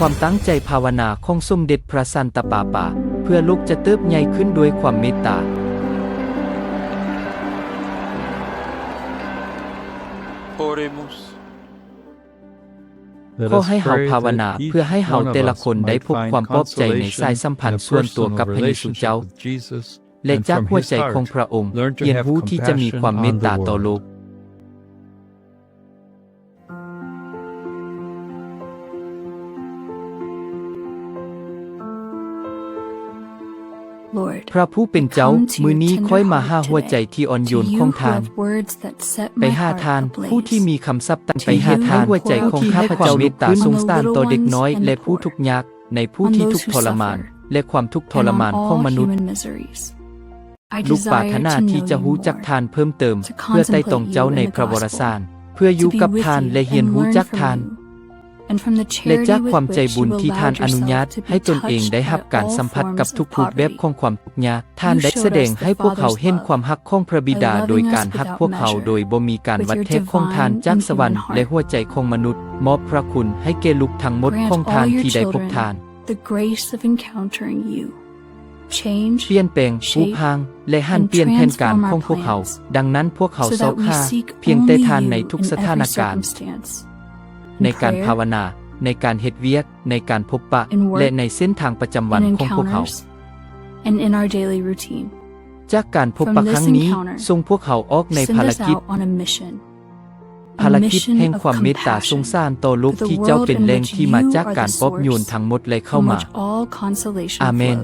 ความตั้งใจภาวนาของสมเด็จพระสันตะปาปาเพื่อโลกจะเติบใหญ่ขึ้นด้วยความเมตตาขอให้เฮาภาวนาเพื่อให้เฮาแต่ละคนได้พบความปลอบใจในสายสัมพันธ์ส่วนตัวกับพระเยซูเจ้าและจากหัวใจของพระองค์เรียนรู้ที่จะมีความเมตตาต่อโลกพระผู้เป็นเจ้ามื้อนี้ค่อยมาหาหัวใจที่อ่อนโยนของทานไปหาทานผู้ที่มีคำศัพท์ตั้งไปหาทานหัวใจของข้าพเจ้าเมตตาสงสารต่อเด็กน้อยและผู้ทุกข์ยากในผู้ที่ทุกข์ทรมานและความทุกข์ทรมานของมนุษย์ลูกปรารถนาที่จะรู้จักทานเพิ่มเติมเพื่อไต่ตองเจ้าในพระวรสารเพื่ออยู่กับทานและเรียนรู้จักทานและจากความใจบุญที่ท่านอนุญาตให้ตนเองได้รับการสัมผัสกับทุกรูปแบบของความทุกข์ยากท่านได้แสดงให้พวกเขาเห็นความฮักของพระบิดาโดยการฮักพวกเขาโดยบ่มีการวัดเทพของท่านจากสวรรค์และหัวใจของมนุษย์มอบพระคุณให้แก่ลูกทั้งหมดของท่านที่ได้พบท่านเปลี่ยนแปลงผู้พางและหันเปลี่ยนแผนการของพวกเขาดังนั้นพวกเขาเสาะหาเพียงแต่ท่านในทุกสถานการณ์ในการภาวนาในการเฮ็ดเวียกในการพบปะและในเส้นทางประจำวันของพวกเขาจากการพบปะครั้งนี้ส่งพวกเขาออกในภารกิจแห่งความเมตตาสงสารต่อโลกที่เจ้าเป็นแหล่งที่มาจากการปลอบโยนทั้งหมดเลยเข้ามาอาเมน